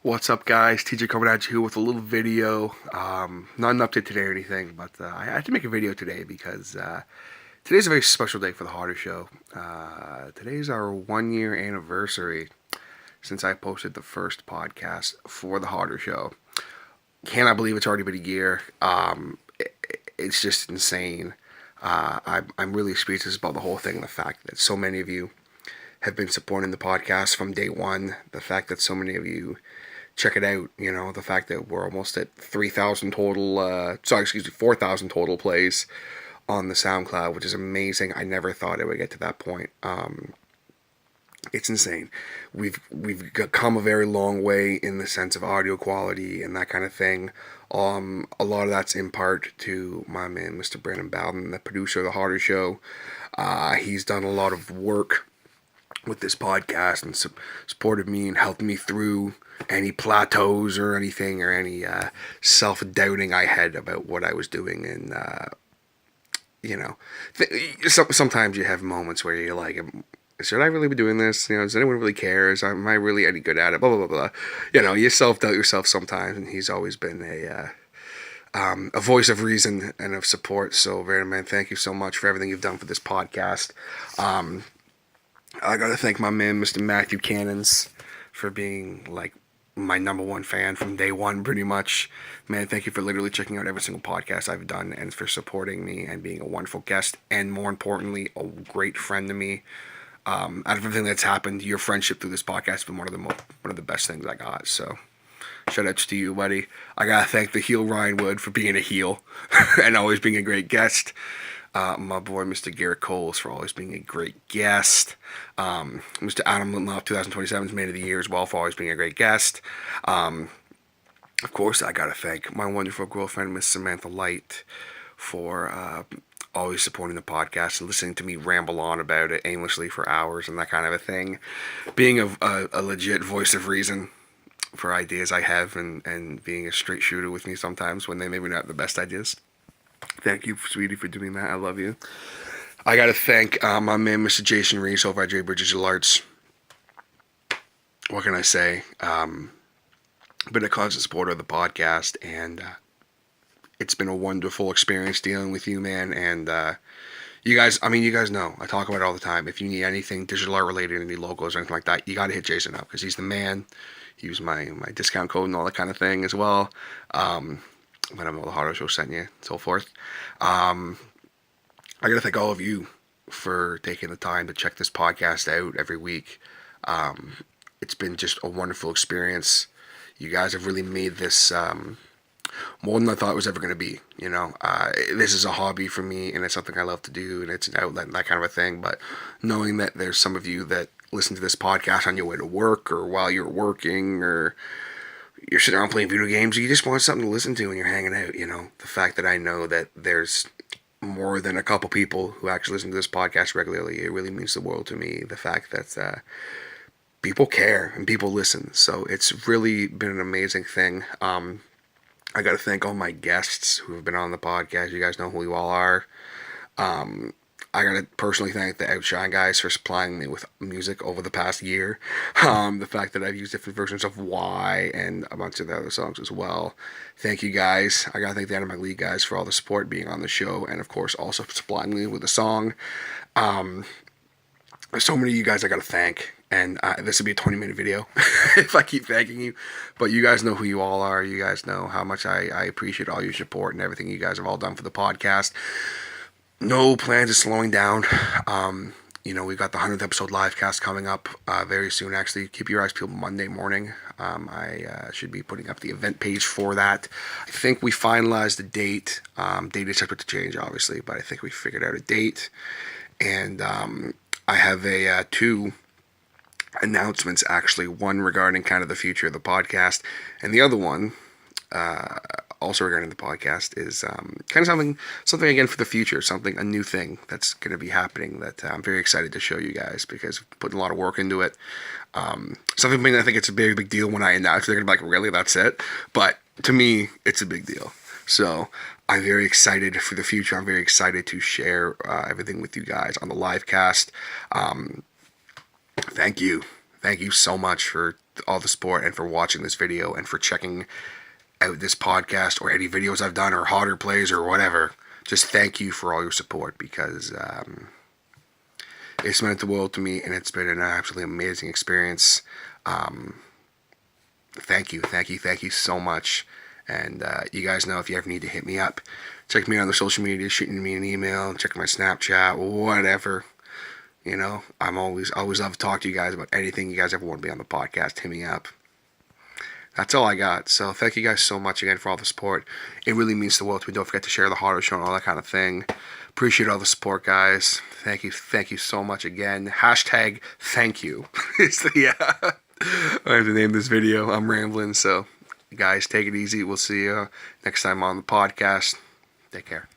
What's up, guys? TJ coming at you here with a little video. Not an update today or anything, but I had to make a video today because today's a very special day for the Hodder Show. Today's our 1 year anniversary since I posted the first podcast for the Hodder Show. Cannot believe it's already been a year. It's just insane. I'm really speechless about the whole thing. The fact that so many of you have been supporting the podcast from day one. The fact that so many of you check it out, the fact that we're almost at 3,000 total, 4,000 total plays on the SoundCloud, which is amazing. I never thought it would get to that point. It's insane. We've come a very long way in the sense of audio quality and that kind of thing. A lot of that's in part to my man, Mr. Brandon Bowden, the producer of the Hodder Show. He's done a lot of work with this podcast and supported me and helped me through any plateaus or anything or any self-doubting I had about what I was doing. And sometimes you have moments where you're like, should I really be doing this? Does anyone really care? Am I really any good at it? Blah blah blah blah. You self-doubt yourself sometimes, and he's always been a voice of reason and of support. So, Brandon, man, thank you so much for everything you've done for this podcast. I gotta thank my man, Mr. Matthew Cannons, for being like my number one fan from day one, pretty much. Man, thank you for literally checking out every single podcast I've done and for supporting me and being a wonderful guest and, more importantly, a great friend to me. Out of everything that's happened, your friendship through this podcast has been one of the best things I got. So, shout outs to you, buddy. I gotta thank the heel Ryan Wood for being a heel and always being a great guest. My boy, Mr. Garrett Coles, for always being a great guest. Mr. Adam Lindelof, 2027's Man of the Year as well, for always being a great guest. Of course, I gotta thank my wonderful girlfriend, Miss Samantha Light, for always supporting the podcast and listening to me ramble on about it aimlessly for hours and that kind of a thing. Being a legit voice of reason for ideas I have and being a straight shooter with me sometimes when they maybe not have the best ideas. Thank you, sweetie, for doing that. I love you. I gotta thank my man, Mr. Jason Reese over at J Bridges Alerts. What can I say? Been a constant supporter of the podcast, and it's been a wonderful experience dealing with you, man. And you guys know I talk about it all the time. If you need anything digital art related, any logos or anything like that, you gotta hit Jason up because he's the man. He used my discount code and all that kind of thing as well. When I'm on the Hodder Show sent you, and so forth. I gotta thank all of you for taking the time to check this podcast out every week. It's been just a wonderful experience. You guys have really made this more than I thought it was ever going to be. This is a hobby for me, and it's something I love to do, and it's an outlet and that kind of a thing. But knowing that there's some of you that listen to this podcast on your way to work or while you're working or you're sitting around playing video games, you just want something to listen to when you're hanging out, The fact that I know that there's more than a couple people who actually listen to this podcast regularly, it really means the world to me. The fact that people care and people listen. So it's really been an amazing thing. I got to thank all my guests who have been on the podcast. You guys know who you all are. I got to personally thank the Outshine guys for supplying me with music over the past year. The fact that I've used different versions of Why and a bunch of the other songs as well. Thank you guys. I got to thank the Dynamite League guys for all the support being on the show and, of course, also supplying me with a song. There's so many of you guys I got to thank. And this will be a 20-minute video if I keep thanking you. But you guys know who you all are. You guys know how much I appreciate all your support and everything you guys have all done for the podcast. No plans of slowing down. We've got the 100th episode live cast coming up very soon, actually. Keep your eyes peeled Monday morning. I should be putting up the event page for that. I think we finalized the date. Date is subject to change, obviously, but I think we figured out a date. And I have two announcements, actually. One regarding kind of the future of the podcast, and the other one also regarding the podcast is kind of something again for the future, a new thing that's going to be happening that I'm very excited to show you guys because I'm putting a lot of work into it. Something I think it's a very big deal when I announce it. They're going to be like, really, that's it? But to me, it's a big deal. So I'm very excited for the future. I'm very excited to share everything with you guys on the live cast. Thank you. thank you so much for all the support and for watching this video and for checking out this podcast or any videos I've done or Hodder plays or whatever. Just thank you for all your support, because it's meant the world to me, and it's been an absolutely amazing experience. Thank you so much. And you guys know, if you ever need to hit me up, check me out on the social media, shooting me an email, check my Snapchat, whatever. You know, I'm always love to talk to you guys about anything you guys ever want to be on the podcast. Hit me up. That's all I got. So thank you guys so much again for all the support. It really means the world to me. Don't forget to share the Hodder Show and all that kind of thing. Appreciate all the support, guys. Thank you so much again. Hashtag thank you. I have to name this video. I'm rambling, so guys, take it easy. We'll see you next time on the podcast. Take care.